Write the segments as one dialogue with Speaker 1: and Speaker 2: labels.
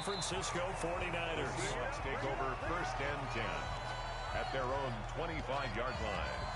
Speaker 1: Francisco 49ers.
Speaker 2: Let's take over 1st and 10 at their own 25-yard line.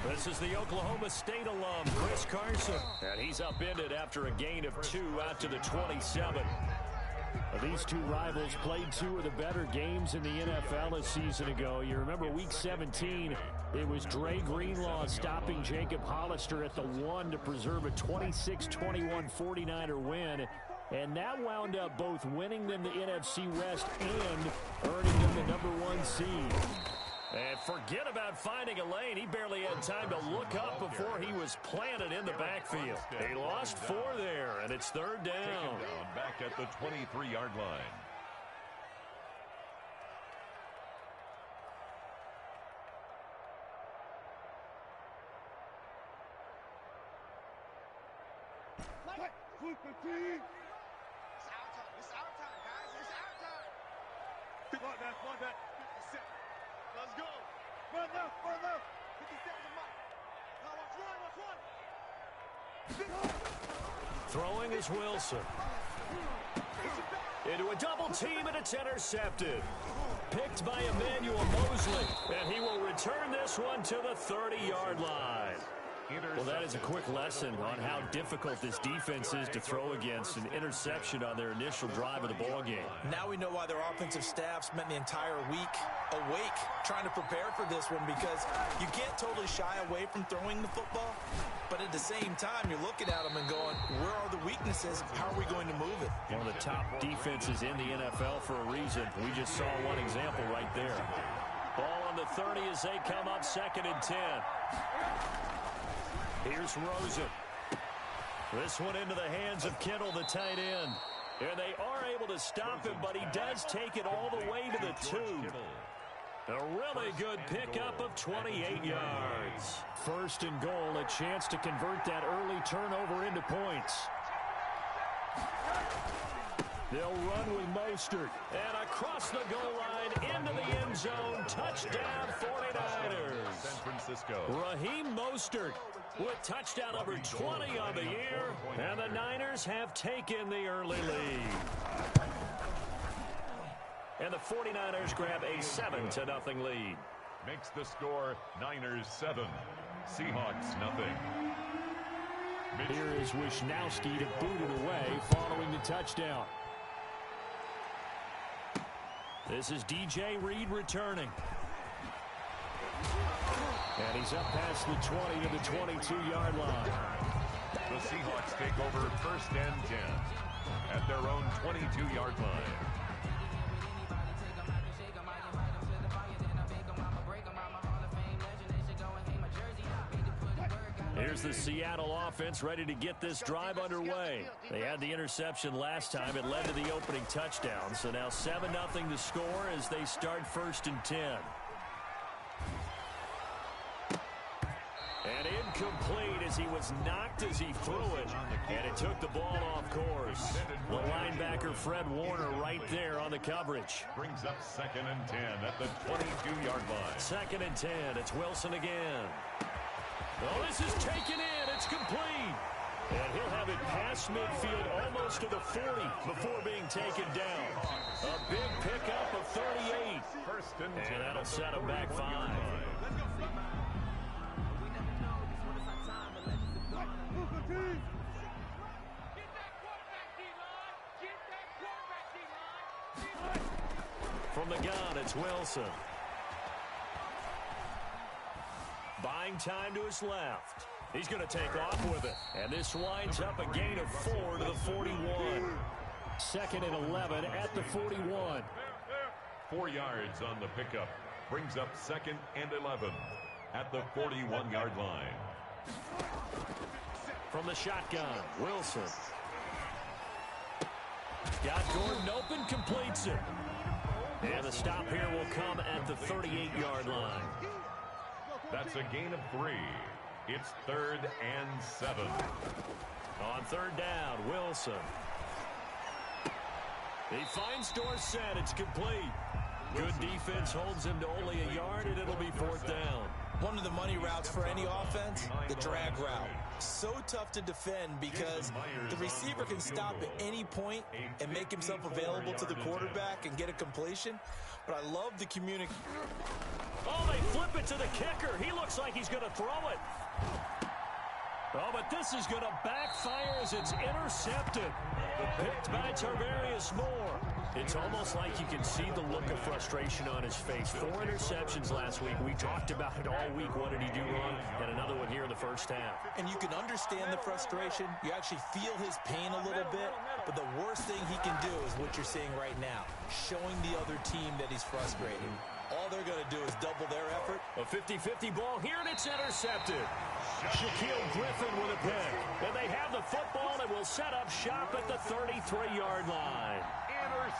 Speaker 1: This is the Oklahoma State alum, Chris Carson. And he's upended after a gain of 2 out to the 27. These two rivals played 2 of the better games in the NFL a season ago. You remember week 17, it was Dre Greenlaw stopping Jacob Hollister at the 1 to preserve a 26-21 49er win. And that wound up both winning them the NFC West and earning them the #1 seed. And forget about finding a lane. He barely had time to look up before he was planted in the backfield. They lost 4 there, and it's 3rd down.
Speaker 2: Back at the 23-yard line.
Speaker 3: It's our time, guys. It's our time. Run that. 50 seconds. Let's go. Run left. 50 seconds of Mike. Now watch one.
Speaker 1: Throwing is Wilson. Into a double team, and it's intercepted. Picked by Emmanuel Mosley. And he will return this one to the 30-yard line. Well, that is a quick lesson on how difficult this defense is to throw against. An interception on their initial drive of the ballgame.
Speaker 4: Now we know why their offensive staff spent the entire week awake trying to prepare for this one, because you can't totally shy away from throwing the football, but at the same time, you're looking at them and going, where are the weaknesses? How are we going to move it?
Speaker 1: One of the top defenses in the NFL for a reason. We just saw one example right there. Ball on the 30 as they come up 2nd and 10. Here's Rosen. This one into the hands of Kittle, the tight end. And they are able to stop him, but he does take it all the way to the 2. A really good pickup of 28 yards. 1st and goal, a chance to convert that early turnover into points. They'll run with Mostert. And across the goal line, into the end zone. Touchdown, 49ers.
Speaker 2: San Francisco.
Speaker 1: Raheem Mostert with touchdown number 20 on the year. And the Niners have taken the early lead. And the 49ers grab a 7-0 lead.
Speaker 2: Makes the score Niners 7, Seahawks 0.
Speaker 1: Here is Wisnowski to boot it away following the touchdown. This is DJ Reed returning. And he's up past the 20 to the 22-yard line.
Speaker 2: The Seahawks take over 1st and 10 at their own 22-yard line.
Speaker 1: Here's the Seattle offense ready to get this drive underway. They had the interception last time. It led to the opening touchdown. So now 7-0 to score as they start 1st and 10. And incomplete as he was knocked as he threw it. And it took the ball off course. The linebacker Fred Warner right there on the coverage.
Speaker 2: Brings up 2nd and 10 at the 22-yard line.
Speaker 1: 2nd and 10. It's Wilson again. Oh, this is taken in. It's complete. And he'll have it past midfield almost to the 40 before being taken down. A big pickup of 38.
Speaker 2: 1st and 10.
Speaker 1: And that'll set him back 5. From the gun, it's Wilson. Buying time to his left. He's going to take off with it. And this winds up a gain of 4 to the 41. 2nd and 11 at the 41.
Speaker 2: 4 yards on the pickup. Brings up 2nd and 11 at the 41-yard line.
Speaker 1: from the shotgun. Wilson. Got Gordon open, completes it. And the stop here will come at the 38-yard line.
Speaker 2: That's a gain of 3. It's 3rd and 7.
Speaker 1: On 3rd down, Wilson. He finds Dorsett. It's complete. Good defense holds him to only a yard, and it'll be 4th down.
Speaker 4: One of the money routes for any offense, the drag route. So tough to defend because the receiver can stop at any point and make himself available to the quarterback and get a completion. But I love the communication.
Speaker 1: Oh, they flip it to the kicker. He looks like he's going to throw it. Oh, but this is going to backfire as it's intercepted. Picked by Tarvarius Moore. It's almost like you can see the look of frustration on his face. 4 interceptions last week. We talked about it all week. What did he do wrong? And another one here in the first half.
Speaker 4: And you can understand the frustration. You actually feel his pain a little bit. But the worst thing he can do is what you're seeing right now. Showing the other team that he's frustrated. All they're going to do is double their effort.
Speaker 1: A 50-50 ball here, and it's intercepted. Shaquille Griffin with a pick. And they have the football and will set up shop at the 33-yard line.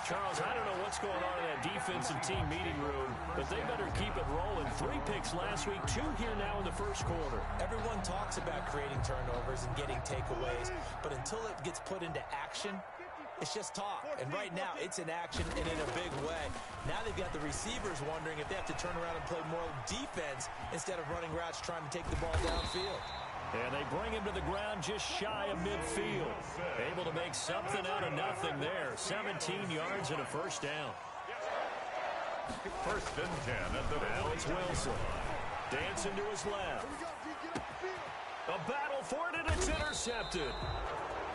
Speaker 1: Charles, I don't know what's going on in that defensive team meeting room, but they better keep it rolling. 3 picks last week, 2 here now in the first quarter.
Speaker 4: Everyone talks about creating turnovers and getting takeaways, but until it gets put into action, it's just talk. And right now, it's in action and in a big way. Now they've got the receivers wondering if they have to turn around and play more defense instead of running routes trying to take the ball downfield.
Speaker 1: And they bring him to the ground just shy of midfield. Able to make something out of nothing there. 17 yards and a 1st down.
Speaker 2: 1st and 10 at the
Speaker 1: now it's Wilson. Dancing to his left. A battle for it, and it's intercepted.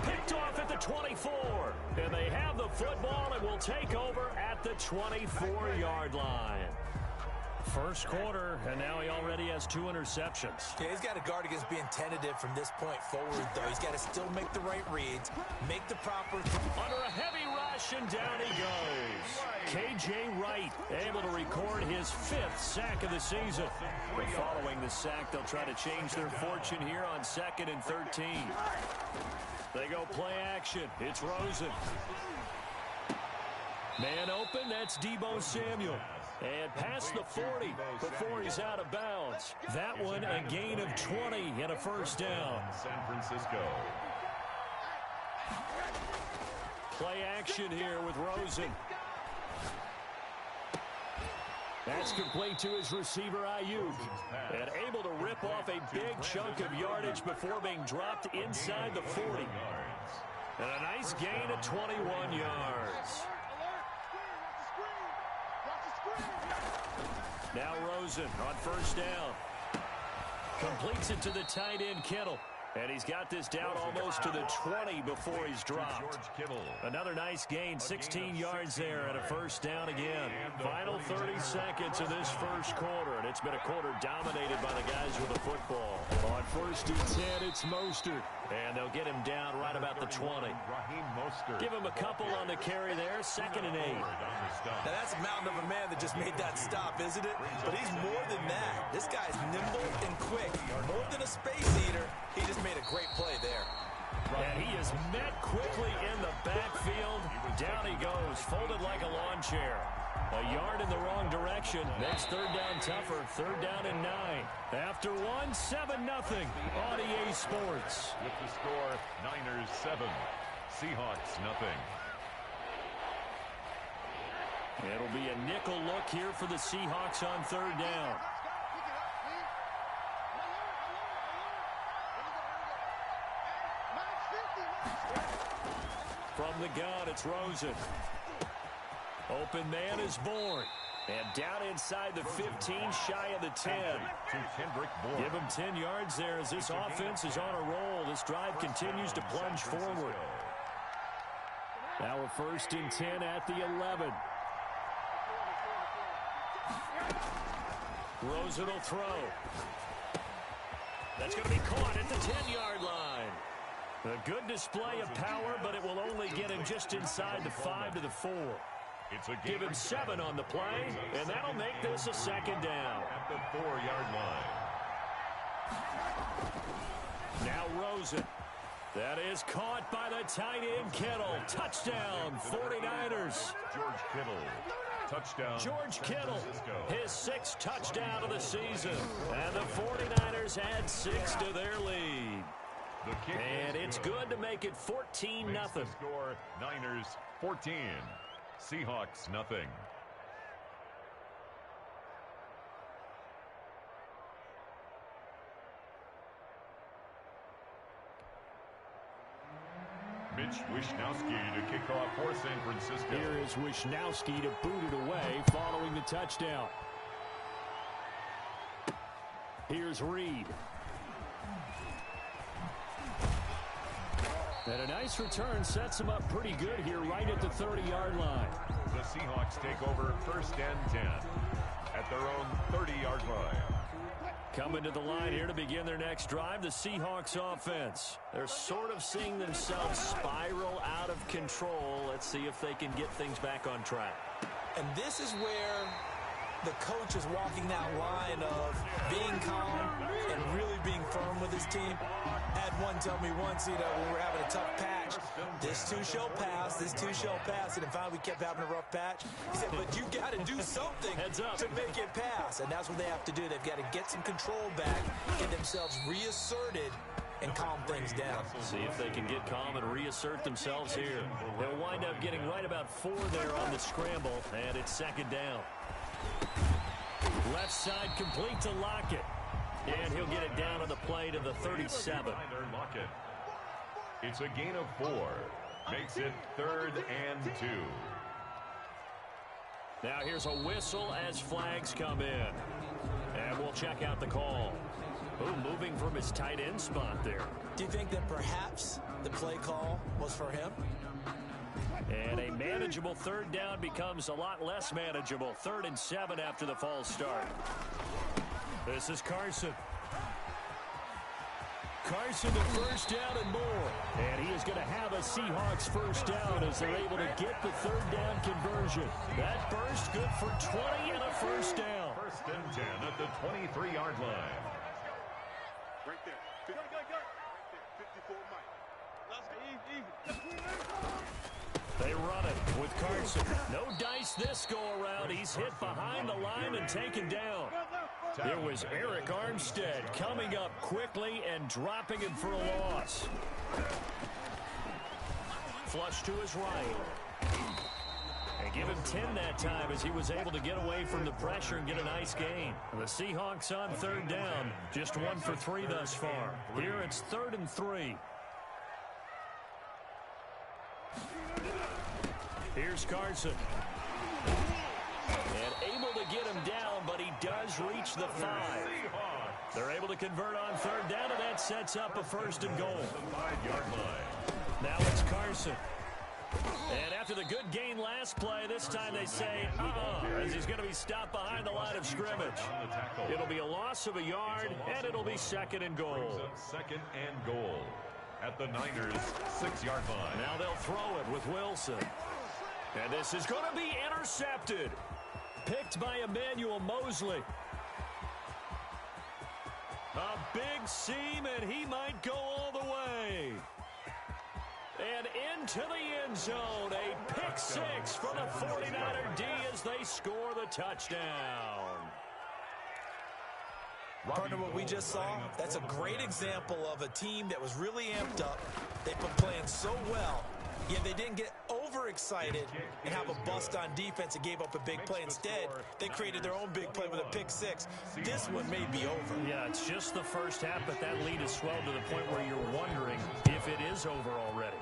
Speaker 1: Picked off at the 24. And they have the football and will take over at the 24-yard line. First quarter, and now he already has 2 interceptions.
Speaker 4: Yeah, he's got to guard against being tentative from this point forward, though. He's got to still make the right reads, make the proper...
Speaker 1: Under a heavy rush, and down he goes. K.J. Wright able to record his 5th sack of the season. But following the sack, they'll try to change their fortune here on 2nd and 13. They go play action. It's Rosen. Man open, that's Deebo Samuel. And past the 40 before he's out of bounds. That one a gain of 20 and a 1st down.
Speaker 2: San Francisco.
Speaker 1: Play action here with Rosen. That's complete to his receiver, Ayuk. And able to rip off a big chunk of yardage before being dropped inside the 40. And a nice gain of 21 yards. Now Rosen on 1st down. Completes it to the tight end, Kittle. And he's got this down almost to the 20 before he's dropped. Another nice gain, 16 yards there and a 1st down again. Final 30 seconds of this first quarter, and it's been a quarter dominated by the guys with the football. On 1st and 10, it's Mostert. And they'll get him down right about the 20. Give him a couple on the carry there, 2nd and 8.
Speaker 4: Now that's a mountain of a man that just made that stop, isn't it? But he's more than that. This guy's nimble and quick. More than a space eater, he just made a great play there.
Speaker 1: And he is met quickly in the backfield. Down he goes, folded like a lawn chair. A yard in the wrong direction. Makes 3rd down tougher. 3rd down and 9. After 1, 7-0 on EA Sports.
Speaker 2: With the score, Niners 7, Seahawks 0.
Speaker 1: It'll be a nickel look here for the Seahawks on 3rd down. From the gun, it's Rosen. Open man is Bourne. And down inside the 15, shy of the 10. Give him 10 yards there as this offense is on a roll. This drive continues to plunge forward. Now a 1st and 10 at the 11. Rosen will throw. That's going to be caught at the 10-yard line. A good display of power, but it will only get him just inside the 5 to the 4. Give him 7 on the play, and that'll make this a 2nd down.
Speaker 2: At the 4-yard line.
Speaker 1: Now Rosen. That is caught by the tight end, Kittle. Touchdown, 49ers.
Speaker 2: George Kittle. Touchdown.
Speaker 1: George Kittle,
Speaker 2: San Francisco.
Speaker 1: his 6th touchdown of the season. And the 49ers add 6 to their lead.
Speaker 2: The kick
Speaker 1: And
Speaker 2: is
Speaker 1: it's good to make it 14-0.
Speaker 2: Makes the score Niners 14. Seahawks nothing. Mitch Wishnowsky to kick off for San Francisco.
Speaker 1: Here is Wishnowsky to boot it away following the touchdown. Here's Reed. And a nice return sets him up pretty good here right at the 30-yard line.
Speaker 2: The Seahawks take over 1st and 10 at their own 30-yard line.
Speaker 1: Coming to the line here to begin their next drive, the Seahawks offense. They're sort of seeing themselves spiral out of control. Let's see if they can get things back on track.
Speaker 4: And this is where the coach is walking that line of being calm and really being firm with his team. I had one tell me once, when we were having a tough patch, this too shall pass, this too shall pass. And then finally we kept having a rough patch. He said, but you got to do something to make it pass. And that's what they have to do. They've got to get some control back, get themselves reasserted, and calm things down.
Speaker 1: See if they can get calm and reassert themselves here. They'll wind up getting right about 4 there on the scramble, and it's 2nd down. Left side complete to Lockett. And he'll get it down on the play to the 37.
Speaker 2: Lockett. It's a gain of 4. Makes it 3rd and 2.
Speaker 1: Now here's a whistle as flags come in. And we'll check out the call. Ooh, moving from his tight end spot there.
Speaker 4: Do you think that perhaps the play call was for him?
Speaker 1: And a manageable 3rd down becomes a lot less manageable. 3rd and 7 after the false start. This is Carson. Carson to 1st down and more. And he is going to have a Seahawks 1st down as they're able to get the 3rd down conversion. That burst good for 20 and a 1st down.
Speaker 2: 1st and 10 at the 23-yard line.
Speaker 3: Right there. Go. Right there. 54 Mike. Let's go. Easy.
Speaker 1: They run it with Carson. No dice this go-around. He's hit behind the line and taken down. It was Eric Armstead coming up quickly and dropping him for a loss. Flush to his right. And give him 10 that time as he was able to get away from the pressure and get a nice gain. The Seahawks on 3rd down. Just 1 for 3 thus far. Here it's 3rd and 3. Here's Carson. And able to get him down, but he does reach the 5. They're able to convert on 3rd down, and that sets up a 1st and goal.
Speaker 2: The 5-yard line.
Speaker 1: Now it's Carson. And after the good gain last play, this time they say, as he's going to be stopped behind the line of scrimmage. It'll be a loss of a yard, and it'll be 2nd and goal.
Speaker 2: 2nd and goal at the Niners' 6-yard line.
Speaker 1: Now they'll throw it with Wilson. And this is going to be intercepted. Picked by Emmanuel Mosley. A big seam, and he might go all the way. And into the end zone. A pick 6 for the 49er D as they score the touchdown.
Speaker 4: Partner, what we just saw, that's a great example of a team that was really amped up. They've been playing so well. Yeah, they didn't get overexcited and have a bust on defense and gave up a big play. Instead, they created their own big play with a pick 6. This one may be over.
Speaker 1: Yeah, it's just the first half, but that lead has swelled to the point where you're wondering if it is over already.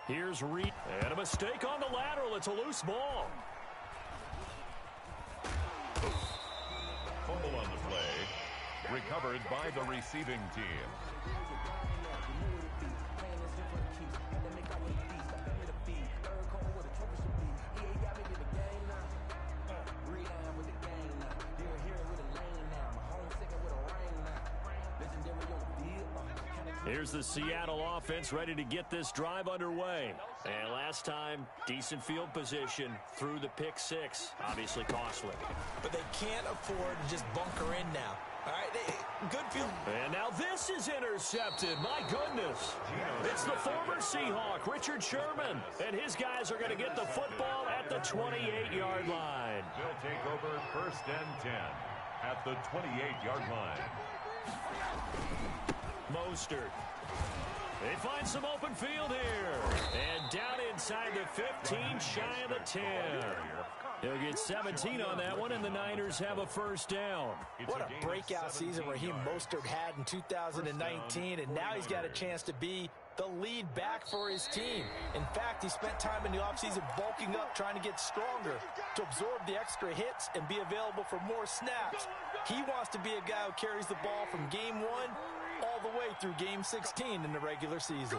Speaker 1: Here's Reed. And a mistake on the lateral. It's a loose ball.
Speaker 2: Fumble on the play. Recovered by the receiving team.
Speaker 1: Here's the Seattle offense ready to get this drive underway. And last time, decent field position through the pick 6. Obviously costly.
Speaker 4: But they can't afford to just bunker in now. All right, good field.
Speaker 1: And now this is intercepted. My goodness. It's the former Seahawk, Richard Sherman. And his guys are going to get the football at the 28-yard line.
Speaker 2: They'll take over 1st and 10 at the 28-yard line.
Speaker 1: Mostert. They find some open field here. And down inside the 15, shy of the 10. He'll get 17 on that one, and the Niners have a first down.
Speaker 4: What a breakout season Raheem Mostert had in 2019, and now he's got a chance to be the lead back for his team. In fact, he spent time in the offseason bulking up, trying to get stronger, to absorb the extra hits and be available for more snaps. He wants to be a guy who carries the ball from game 1 all the way through game 16 in the regular season.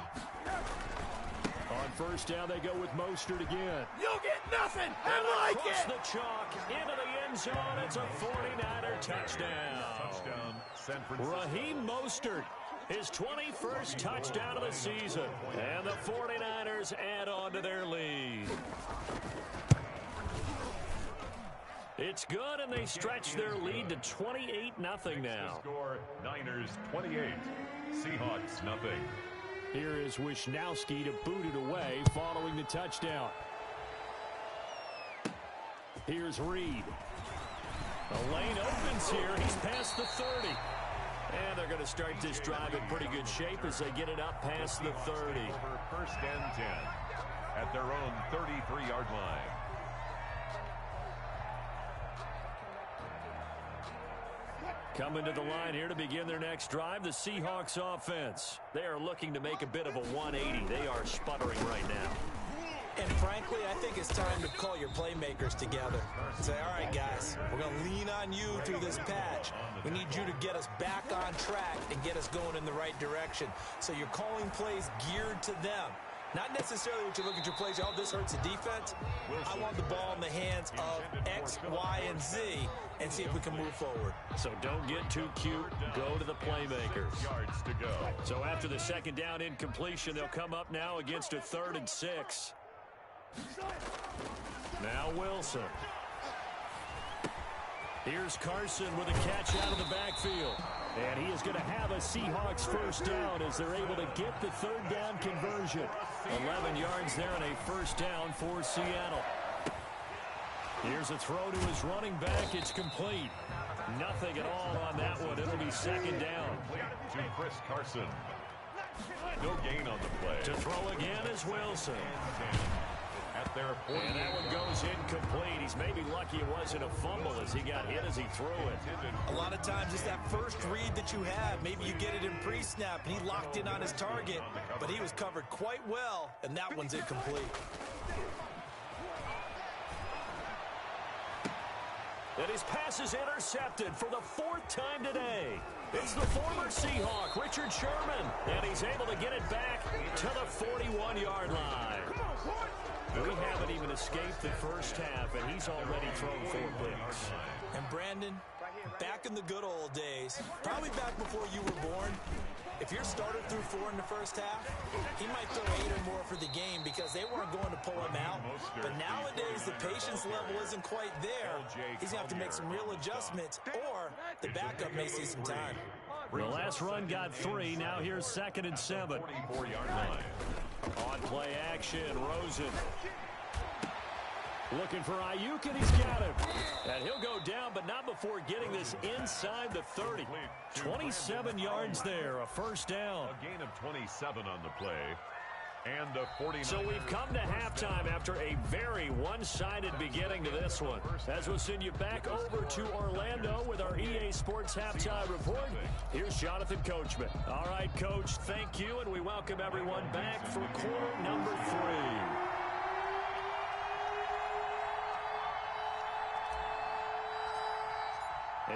Speaker 1: On first down, they go with Mostert again.
Speaker 5: You'll get nothing. I like
Speaker 1: Across
Speaker 5: it.
Speaker 1: the chalk, into the end zone. It's a 49er touchdown.
Speaker 2: Touchdown, San Francisco.
Speaker 1: Raheem Mostert, his 21st touchdown of the season. And the 49ers add on to their lead. It's good, and they stretch their lead to 28-0 now.
Speaker 2: Score, Niners 28, Seahawks nothing.
Speaker 1: Here is Wisnowski to boot it away following the touchdown. Here's Reed. The lane opens here. He's past the 30. And they're going to start this drive in pretty good shape as they get it up past the 30.
Speaker 2: Over 1st and 10 at their own 33-yard line.
Speaker 1: Coming to the line here to begin their next drive, the Seahawks offense. They are looking to make a bit of a 180. They are sputtering right now.
Speaker 4: And frankly, I think it's time to call your playmakers together and say, all right, guys, we're going to lean on you through this patch. We need you to get us back on track and get us going in the right direction. So you're calling plays geared to them. Not necessarily what you look at your plays, oh, this hurts the defense. I want the ball in the hands of X, Y, and Z and see if we can move forward.
Speaker 1: So don't get too cute. Go to the playmakers.
Speaker 2: Yards to go.
Speaker 1: So after the second down incompletion, they'll come up now against a 3rd and 6. Now Wilson. Here's Carson with a catch out of the backfield. And he is going to have a Seahawks first down as they're able to get the 3rd down conversion. 11 yards there and a first down for Seattle. Here's a throw to his running back. It's complete. Nothing at all on that one. It'll be second down.
Speaker 2: To Chris Carson. No gain on the play.
Speaker 1: To throw again is Wilson.
Speaker 2: At their 40.
Speaker 1: And that one goes incomplete. He's maybe lucky it wasn't a fumble as he got hit as he threw it.
Speaker 4: A lot of times it's that first read that you have. Maybe you get it in pre-snap, and he locked in on his target, but he was covered quite well, and that one's incomplete.
Speaker 1: And his pass is intercepted for the 4th time today. It's the former Seahawk, Richard Sherman, and he's able to get it back to the 41-yard line. We haven't even escaped the first half, and he's already thrown 4 picks.
Speaker 4: And Brandon, back in the good old days, probably back before you were born, if your starter threw 4 in the first half, he might throw 8 or more for the game because they weren't going to pull him out. But nowadays, the patience level isn't quite there. He's going to have to make some real adjustments, or the backup may see some time.
Speaker 1: The last run got 3. Now here's 2nd and 7.
Speaker 2: 44-yard line.
Speaker 1: On play action, Rosen. Looking for Ayuk, and he's got him. And he'll go down, but not before getting this inside the 30. 27 yards there, a first down.
Speaker 2: A gain of 27 on the play. And a 49.
Speaker 1: So we've come to halftime after a very one-sided beginning to this one. As we'll send you back over to Orlando with our EA Sports Halftime Report. Here's Jonathan Coachman. All right, Coach, thank you, and we welcome everyone back for quarter number 3.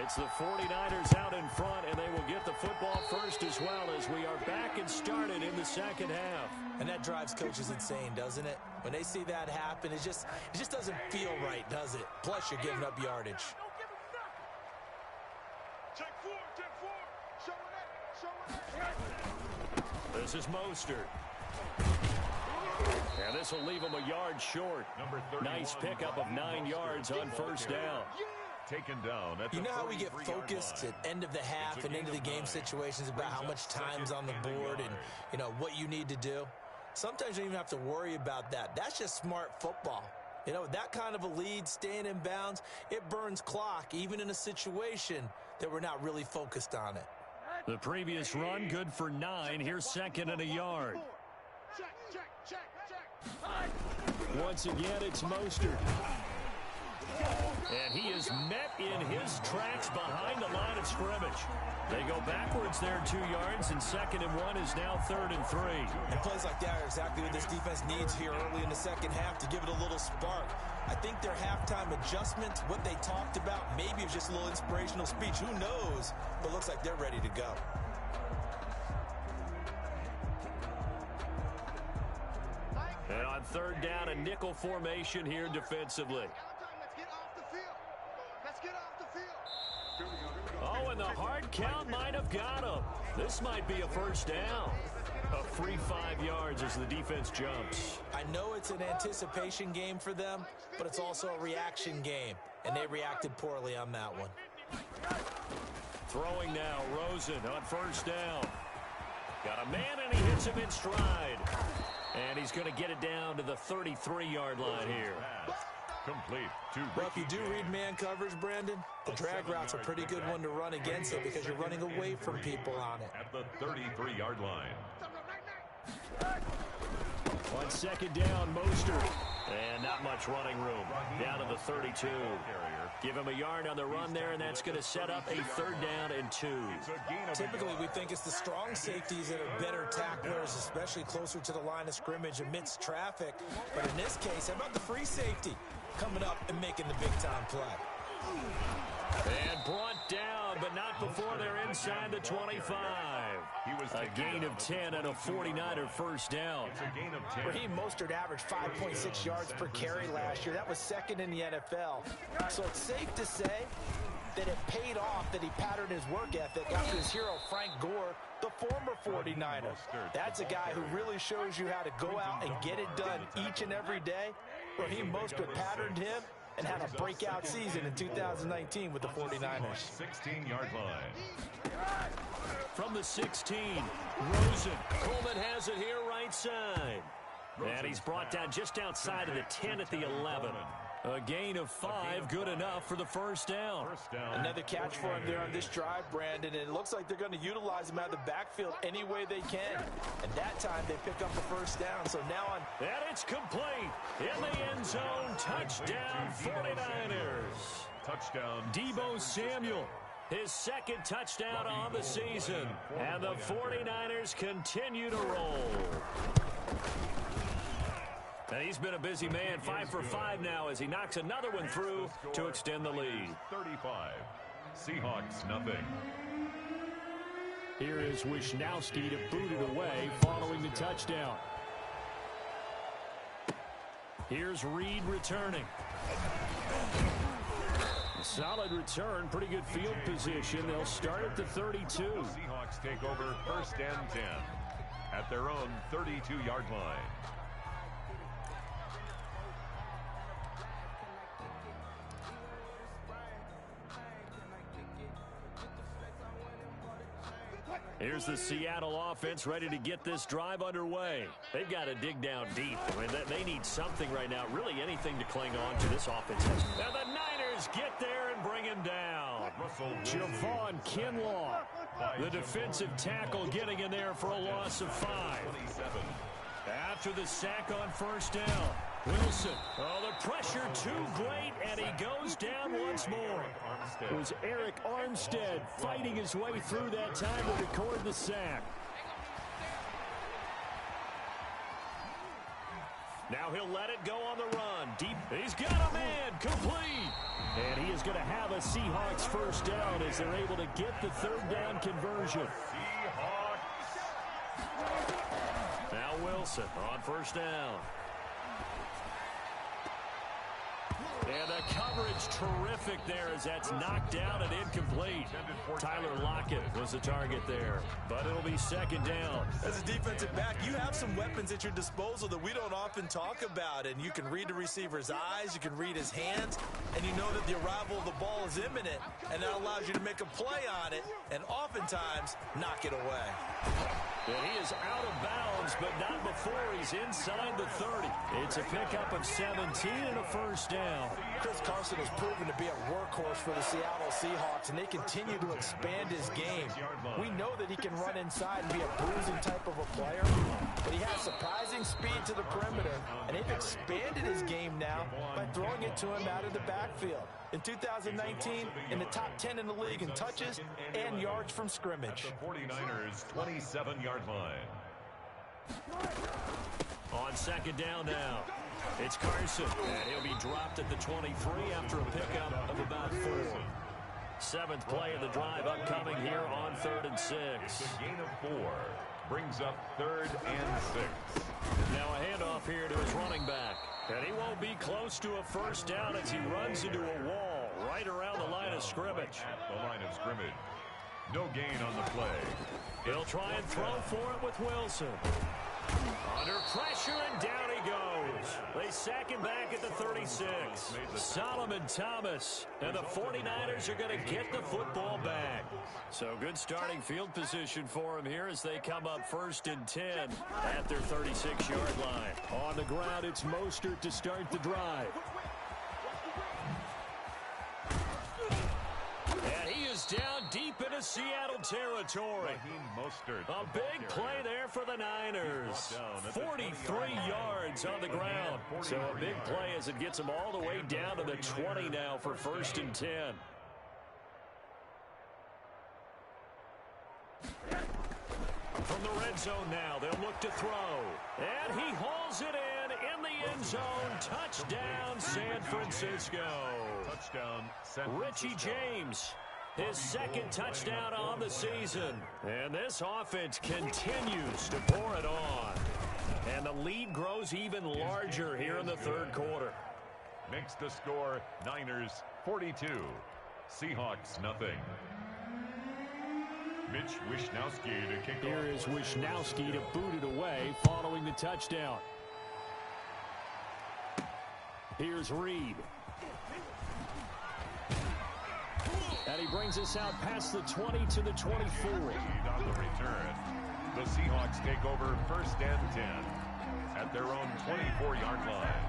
Speaker 1: It's the 49ers out in front, and they will get the football first as well as we are back and started in the second half.
Speaker 4: And that drives coaches insane, doesn't it? When they see that happen, it just doesn't feel right, does it? Plus, you're giving up yardage.
Speaker 3: Check 4, check 4. Show it.
Speaker 1: This is Mostert. And this will leave him a yard short.
Speaker 2: Number 31.
Speaker 1: Nice pickup of 9 yards on first down.
Speaker 2: taken down at the
Speaker 4: You know how we get
Speaker 2: 43-yard
Speaker 4: focused
Speaker 2: line.
Speaker 4: at end of the half and into the game situations about how much time's on the board and, you know, what you need to do? Sometimes you don't even have to worry about that. That's just smart football. You know, that kind of a lead, staying in bounds, it burns clock, even in a situation that we're not really focused on it.
Speaker 1: The previous run, good for 9. Here's second and a yard.
Speaker 3: Check, check, check, check.
Speaker 1: Once again, it's Mostert. And he is met in his tracks behind the line of scrimmage. They go backwards there 2 yards, and second and 1 is now 3rd and 3.
Speaker 4: And plays like that are exactly what this defense needs here early in the second half to give it a little spark. I think their halftime adjustments, what they talked about, maybe it was just a little inspirational speech. Who knows? But looks like they're ready to go.
Speaker 1: And on 3rd down, a nickel formation here defensively.
Speaker 3: Let's get off the field. Let's get off the field.
Speaker 1: Oh, and the hard count might have got him. This might be a first down. A free 5 yards as the defense jumps.
Speaker 4: I know it's an anticipation game for them, but it's also a reaction game, and they reacted poorly on that one.
Speaker 1: Throwing now, Rosen on 1st down. Got a man, and he hits him in stride. And he's going to get it down to the 33-yard line here.
Speaker 2: Complete to
Speaker 4: Well, if you do read man coverage, Brandon, the drag route's a pretty good one to run against it because you're running away from people on it.
Speaker 2: at the 33-yard line.
Speaker 1: On 2nd down, Mostert. And not much running room. Down to the 32. Give him a yard on the run there, and that's going to set up a 3rd down and 2.
Speaker 4: Typically, we think it's the strong safeties that are better tacklers, especially closer to the line of scrimmage amidst traffic. But in this case, how about the free safety coming up and making the big-time play?
Speaker 1: And brought down, but not before they're inside the 25. A gain of 10 and a 49er first down.
Speaker 2: It's a gain of 10.
Speaker 4: Raheem Mostert averaged 5.6 yards per carry last year. That was 2nd in the NFL. So it's safe to say that it paid off that he patterned his work ethic after his hero, Frank Gore, the former 49er. That's a guy who really shows you how to go out and get it done each and every day. Raheem Mostert patterned him and had a breakout season in 2019 with the 49ers.
Speaker 2: 16-yard line.
Speaker 1: From the 16, Rosen. Coleman has it here right side. And he's brought down just outside of the 10 at the 11. A gain of 5, good enough for the first down.
Speaker 4: Another catch for him there on this drive, Brandon, and it looks like they're going to utilize him out of the backfield any way they can. And that time they pick up a first down. So now on.
Speaker 1: And it's complete. In the end zone, touchdown 49ers.
Speaker 2: Touchdown.
Speaker 1: Deebo Samuel, his 2nd touchdown on the season. And the 49ers continue to roll. And he's been a busy man, 5 for 5 now as he knocks another one through to extend the lead.
Speaker 2: 35. Seahawks, nothing.
Speaker 1: Here is Wisnowski to boot it away following the touchdown. Here's Reed returning. A solid return, pretty good field position. They'll start at the 32.
Speaker 2: The Seahawks take over 1st and 10 at their own 32-yard line.
Speaker 1: Here's the Seattle offense ready to get this drive underway. They've got to dig down deep. I mean, they need something right now, really anything to cling on to this offense. And the Niners get there and bring him down. Javon Kinlaw, the defensive tackle, getting in there for a loss of 5. After the sack on 1st down, Wilson. Oh, the pressure too great, and he goes down once more. It was Eric Armstead fighting his way through that time to record the sack. Now he'll let it go on the run. Deep. He's got a man. Complete. And he is going to have a Seahawks first down as they're able to get the 3rd down conversion. Now Wilson on 1st down. And the coverage terrific there as that's knocked down and incomplete. Tyler Lockett was the target there, but it'll be second down.
Speaker 4: As a defensive back, you have some weapons at your disposal that we don't often talk about, and you can read the receiver's eyes, you can read his hands, and you know that the arrival of the ball is imminent, and that allows you to make a play on it and oftentimes knock it away.
Speaker 1: And he is out of bounds, but not before he's inside the 30. It's a pickup of 17 and a first down.
Speaker 4: Chris Carson has proven to be a workhorse for the Seattle Seahawks, and they continue to expand his game. We know that he can run inside and be a bruising type of a player, but he has surprising speed to the perimeter, and they've expanded his game now by throwing it to him out of the backfield. In 2019, in the top 10 in the league in touches and yards from scrimmage.
Speaker 2: At the 49ers' 27-yard line.
Speaker 1: On second down now, it's Carson, and he'll be dropped at the 23 after a pickup of about 4. Seventh play of the drive upcoming here on 3rd and 6.
Speaker 2: It's a gain of 4. Brings up 3rd and 6.
Speaker 1: Now a handoff here to his running back. And he won't be close to a first down as he runs into a wall right around the line of scrimmage.
Speaker 2: At the line of scrimmage. No gain on the play.
Speaker 1: He'll try and throw for it with Wilson. Under pressure, and down he goes. They sack him back at the 36. Solomon Thomas, and the 49ers are going to get the football back. So good starting field position for him here as they come up 1st and 10 at their 36-yard line. On the ground, it's Mostert to start the drive. And he is down deep into Seattle territory. A big play there for the Niners. 43 yards on the ground. So a big play as it gets him all the way down to the 20 now for 1st and 10. From the red zone now, they'll look to throw. And he hauls it in the end zone. Touchdown, San Francisco.
Speaker 2: Touchdown, San Francisco.
Speaker 1: Richie James, his second touchdown on the season. And this offense continues to pour it on. And the lead grows even larger here in the 3rd quarter.
Speaker 2: Makes the score Niners 42. Seahawks nothing. Mitch Wishnowsky to kick off.
Speaker 1: Here is Wishnowsky to boot it away following the touchdown. Here's Reed. And he brings us out past the 20 to the 24.
Speaker 2: On the return, the Seahawks take over 1st and 10 at their own 24-yard line.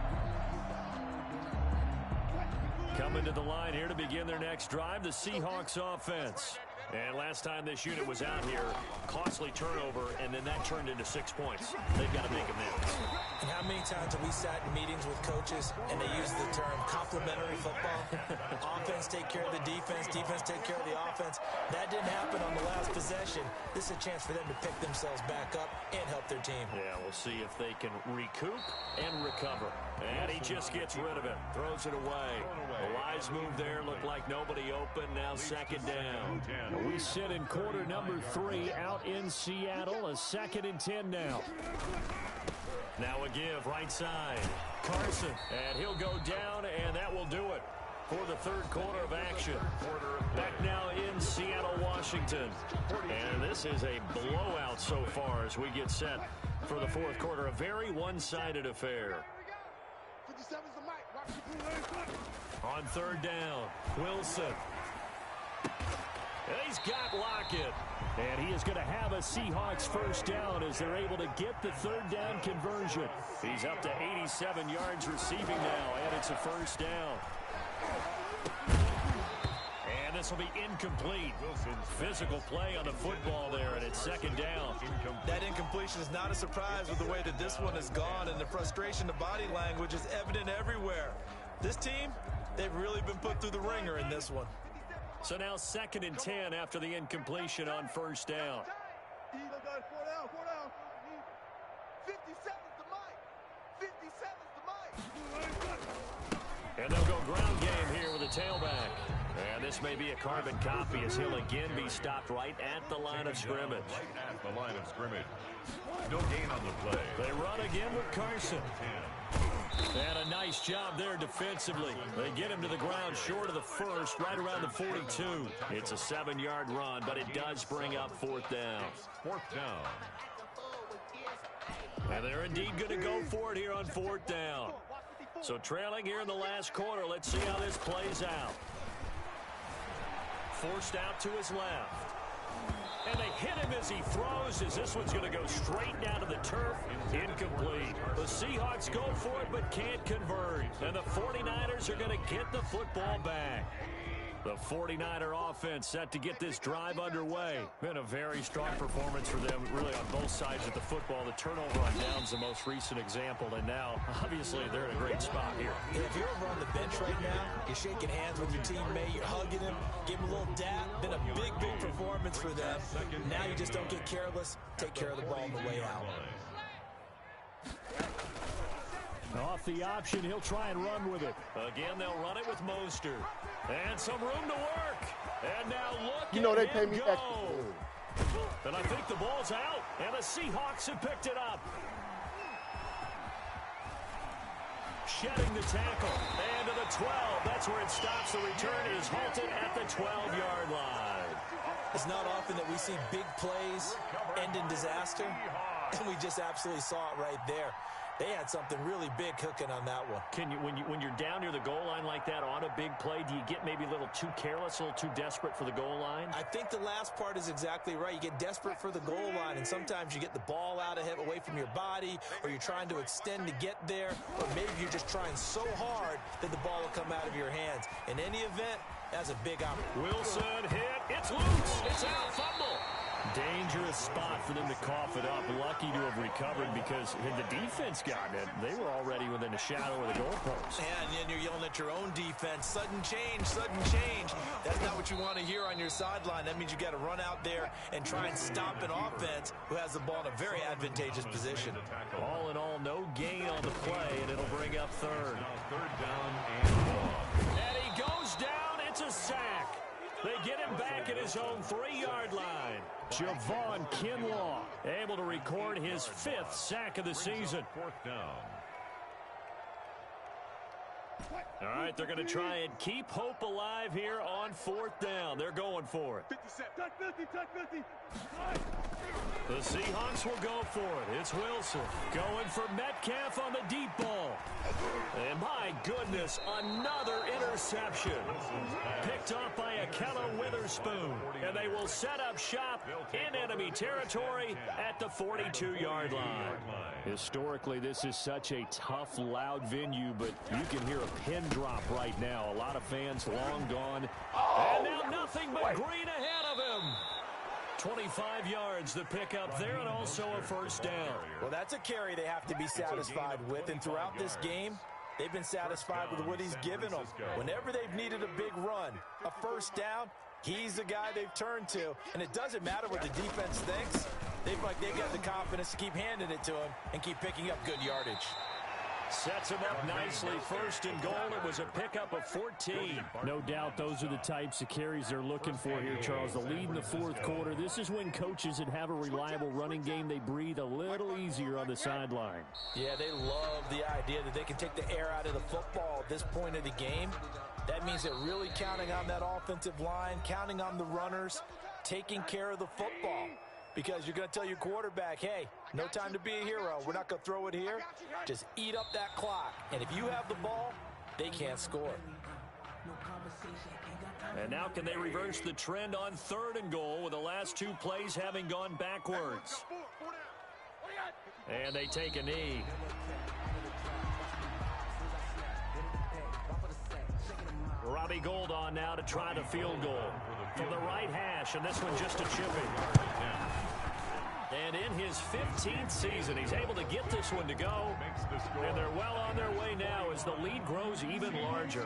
Speaker 1: Coming to the line here to begin their next drive, the Seahawks offense. And last time this unit was out here, costly turnover, and then that turned into 6 points. They've got to make amends.
Speaker 4: And how many times have we sat in meetings with coaches and they use the term complementary football? Offense take care of the defense, defense take care of the offense. That didn't happen on the last possession. This is a chance for them to pick themselves back up and help their team.
Speaker 1: Yeah, we'll see if they can recoup and recover. And he just gets rid of it, throws it away. A wise move there, looked like nobody open, now second down. We sit in quarter number 3 out in Seattle, a 2nd and 10 now. Now a give right side. Carson, and he'll go down, and that will do it for the 3rd quarter of action. Back now in Seattle, Washington. And this is a blowout so far as we get set for the 4th quarter. A very one-sided affair. On 3rd down, Wilson. He's got Lockett. And he is going to have a Seahawks first down as they're able to get the 3rd down conversion. He's up to 87 yards receiving now, and it's a first down. And this will be incomplete. Physical play on the football there, and it's 2nd down.
Speaker 4: That incompletion is not a surprise with the way that this one has gone, and the frustration, the body language is evident everywhere. This team, they've really been put through the ringer in this one.
Speaker 1: So now 2nd and 10 after the incompletion on first down.
Speaker 3: 4 down. 57's the mic. 57's the mic.
Speaker 1: And they'll go ground game here with a tailback. And this may be a carbon copy as he'll again be stopped right at the line of scrimmage.
Speaker 2: Right at the line of scrimmage. No gain on the play.
Speaker 1: They run again with Carson. And a nice job there defensively. They get him to the ground short of the first, right around the 42. It's a 7-yard run, but it does bring up 4th down.
Speaker 2: 4th down.
Speaker 1: And they're indeed going to go for it here on 4th down. So trailing here in the last quarter. Let's see how this plays out. Forced out to his left. And they hit him as he throws, as this one's going to go straight down to the turf. Incomplete. The Seahawks go for it but can't convert. And the 49ers are going to get the football back. The 49er offense set to get this drive underway. Been a very strong performance for them, really on both sides of the football. The turnover on downs, the most recent example, and now, obviously, they're in a great spot here.
Speaker 4: Yeah, if you're over on the bench right now, you're shaking hands with your teammate, you're hugging him, give him a little dap. Been a big, big performance for them. Now you just don't get careless. Take care of the ball on the way out.
Speaker 1: Off the option, he'll try and run with it. Again, they'll run it with Mostert. And some room to work. And now look
Speaker 6: they
Speaker 1: at
Speaker 6: pay
Speaker 1: him
Speaker 6: me
Speaker 1: go.
Speaker 6: extra.
Speaker 1: And I think the ball's out. And the Seahawks have picked it up. Shedding the tackle. And to the 12. That's where it stops. The return is halted at the 12-yard line.
Speaker 4: It's not often that we see big plays end in disaster. And we just absolutely saw it right there. They had something really big cooking on that one.
Speaker 1: Can you, when you're down near the goal line like that on a big play, do you get maybe a little too careless, a little too desperate for the goal line?
Speaker 4: I think the last part is exactly right. You get desperate for the goal line, and sometimes you get the ball out of him, away from your body, or you're trying to extend to get there, or maybe you're just trying so hard that the ball will come out of your hands. In any event, that's a big opportunity.
Speaker 1: Wilson hit. It's loose. It's out. Fumble. Dangerous spot for them to cough it up. Lucky to have recovered because had the defense gotten it, they were already within a shadow of the goalpost.
Speaker 4: And then you're yelling at your own defense. Sudden change, sudden change. That's not what you want to hear on your sideline. That means you got to run out there and try and stop an offense who has the ball in a very advantageous position.
Speaker 1: All in all, no gain on the play, and it'll bring up 3rd.
Speaker 2: 3rd down and long.
Speaker 1: And he goes down. It's a sack. They get him back at his own 3-yard line. Javon Kinlaw able to record his 5th sack of the season.
Speaker 2: 4th down.
Speaker 1: All right, they're going to try and keep hope alive here on 4th down. They're going for it.
Speaker 3: 50.
Speaker 1: The Seahawks will go for it. It's Wilson going for Metcalf on the deep ball. And my goodness, another interception. Picked up by Akello Witherspoon. And they will set up shop in enemy territory at the 42-yard line. Historically, this is such a tough, loud venue, but you can hear a pin drop right now. A lot of fans long gone. And now nothing but green ahead of him. 25 yards to pick up there, and also a 1st down.
Speaker 4: Well, that's a carry they have to be satisfied with, and throughout this game, they've been satisfied with what he's given them. Whenever they've needed a big run, a 1st down, he's the guy they've turned to, and it doesn't matter what the defense thinks. They've got the confidence to keep handing it to him and keep picking up good yardage.
Speaker 1: Sets him up nicely. 1st and goal. It was a pickup of 14. No doubt those are the types of carries they're looking for here, Charles. The lead in the 4th quarter. This is when coaches that have a reliable running game, they breathe a little easier on the sideline.
Speaker 4: Yeah, they love the idea that they can take the air out of the football at this point of the game. That means they're really counting on that offensive line, counting on the runners, taking care of the football. Because you're going to tell your quarterback, hey, no time to be a hero. We're not going to throw it here. Just eat up that clock. And if you have the ball, they can't score.
Speaker 1: And now can they reverse the trend on 3rd and goal with the last 2 plays having gone backwards? And they take a knee. Robbie Gould on now to try the field goal from the right hash, and this one just a chipping. And in his 15th season, he's able to get this one to go. And they're well on their way now as the lead grows even larger.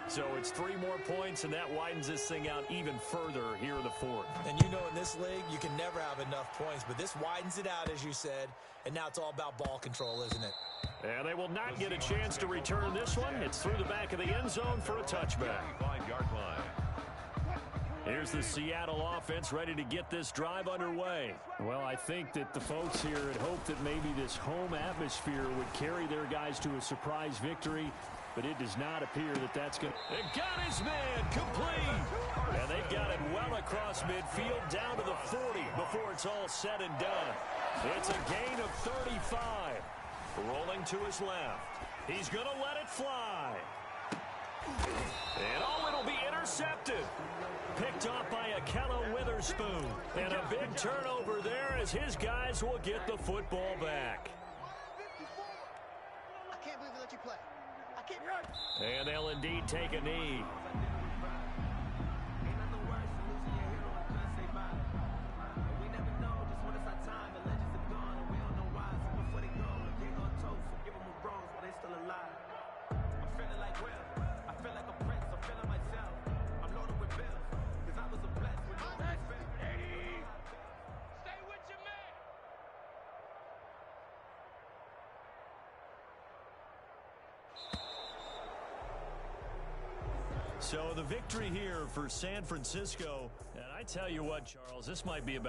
Speaker 1: So it's 3 more points, and that widens this thing out even further here in the 4th.
Speaker 4: And you know in this league, you can never have enough points, but this widens it out, as you said, and now it's all about ball control, isn't it?
Speaker 1: And they will not get a chance to return this one. It's through the back of the end zone for a touchback.
Speaker 2: 5-yard line.
Speaker 1: Here's the Seattle offense ready to get this drive underway. Well, I think that the folks here had hoped that maybe this home atmosphere would carry their guys to a surprise victory, but it does not appear that that's going to... It got his man complete. And they've got it well across midfield down to the 40 before it's all said and done. It's a gain of 35. Rolling to his left. He's going to let it fly. And oh, it'll be intercepted. Picked off by Akella Witherspoon. And a big turnover there as his guys will get the football back.
Speaker 3: I can't believe they let you play. I can't.
Speaker 1: And they'll indeed take a knee. So the victory here for San Francisco. And I tell you what, Charles, this might be about